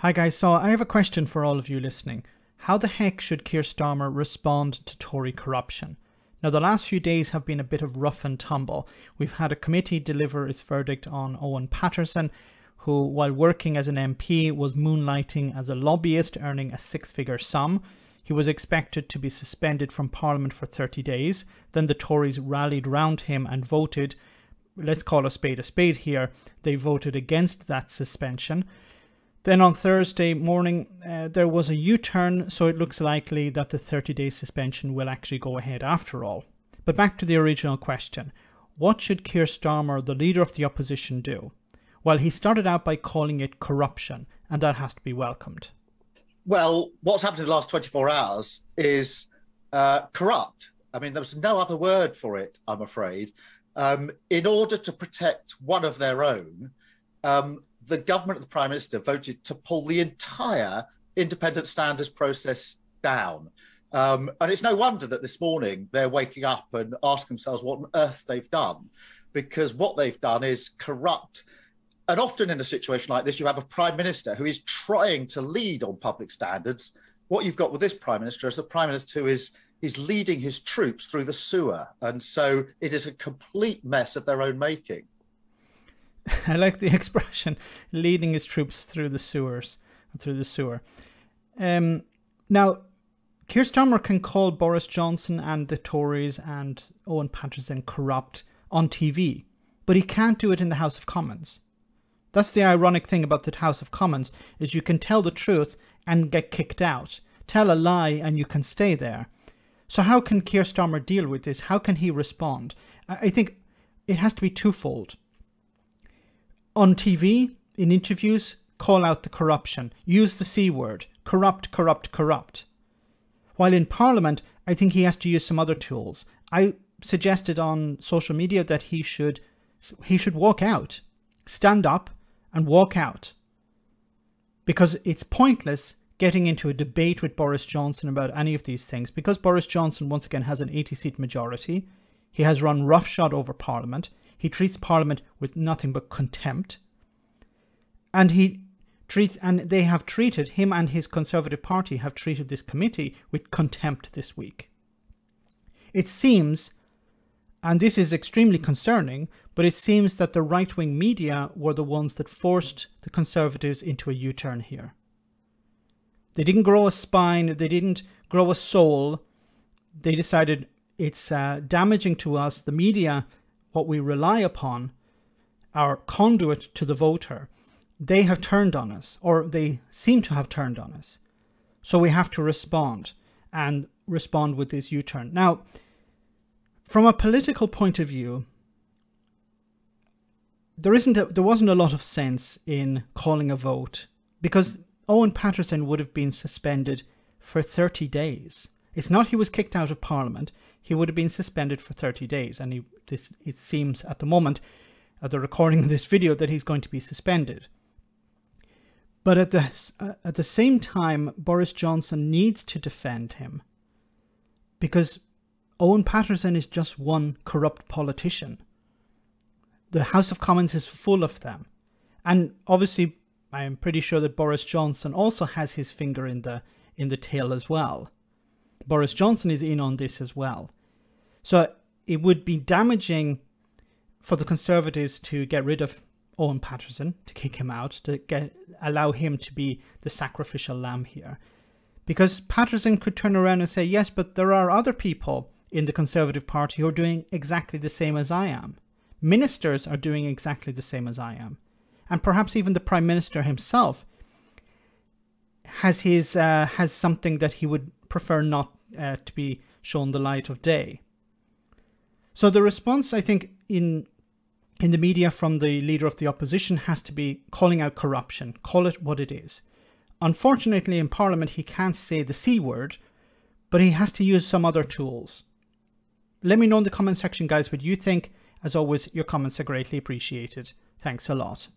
Hi guys, so I have a question for all of you listening. How the heck should Keir Starmer respond to Tory corruption? Now, the last few days have been a bit of rough and tumble. We've had a committee deliver its verdict on Owen Paterson, who, while working as an MP, was moonlighting as a lobbyist, earning a six-figure sum. He was expected to be suspended from Parliament for 30 days. Then the Tories rallied round him and voted, let's call a spade here, they voted against that suspension. Then on Thursday morning, there was a U-turn, so it looks likely that the 30-day suspension will actually go ahead after all. But back to the original question. What should Keir Starmer, the leader of the opposition, do? Well, he started out by calling it corruption, and that has to be welcomed. Well, what's happened in the last 24 hours is corrupt. I mean, there was no other word for it, I'm afraid. In order to protect one of their own, the government of the Prime Minister voted to pull the entire independent standards process down. And it's no wonder that this morning they're waking up and asking themselves what on earth they've done, because what they've done is corrupt. And often in a situation like this, you have a Prime Minister who is trying to lead on public standards. What you've got with this Prime Minister is a Prime Minister who is leading his troops through the sewer. And so it is a complete mess of their own making. I like the expression, leading his troops through the sewers, through the sewer. Now, Keir Starmer can call Boris Johnson and the Tories and Owen Patterson corrupt on TV, but he can't do it in the House of Commons. That's the ironic thing about the House of Commons, is you can tell the truth and get kicked out. Tell a lie and you can stay there. So how can Keir Starmer deal with this? How can he respond? I think it has to be twofold. On TV, in interviews, call out the corruption. Use the C word. Corrupt, corrupt, corrupt. While in Parliament, I think he has to use some other tools. I suggested on social media that he should walk out. Stand up and walk out. Because it's pointless getting into a debate with Boris Johnson about any of these things. Because Boris Johnson, once again, has an 80-seat majority. He has run roughshod over Parliament. He treats Parliament with nothing but contempt. And they have treated, him and his Conservative Party have treated this committee with contempt this week. It seems, and this is extremely concerning, but it seems that the right-wing media were the ones that forced the Conservatives into a U-turn here. They didn't grow a spine, they didn't grow a soul. They decided it's damaging to us, the media, what we rely upon, our conduit to the voter. They have turned on us, or they seem to have turned on us. So we have to respond, and respond with this U-turn. Now, from a political point of view, there wasn't a lot of sense in calling a vote, because Owen Patterson would have been suspended for 30 days. It's not he was kicked out of Parliament. He would have been suspended for 30 days. And it seems at the moment, at the recording of this video, that he's going to be suspended. But at the same time, Boris Johnson needs to defend him. Because Owen Patterson is just one corrupt politician. The House of Commons is full of them. And obviously, I am pretty sure that Boris Johnson also has his finger in the tail as well. Boris Johnson is in on this as well. So it would be damaging for the Conservatives to get rid of Owen Patterson, to kick him out, to allow him to be the sacrificial lamb here. Because Patterson could turn around and say, yes, but there are other people in the Conservative Party who are doing exactly the same as I am. Ministers are doing exactly the same as I am. And perhaps even the Prime Minister himself has something that he would prefer not to be shown the light of day. So the response, I think, in the media from the leader of the opposition has to be calling out corruption. Call it what it is. Unfortunately, in Parliament, he can't say the C word, but he has to use some other tools. Let me know in the comment section, guys, what you think. As always, your comments are greatly appreciated. Thanks a lot.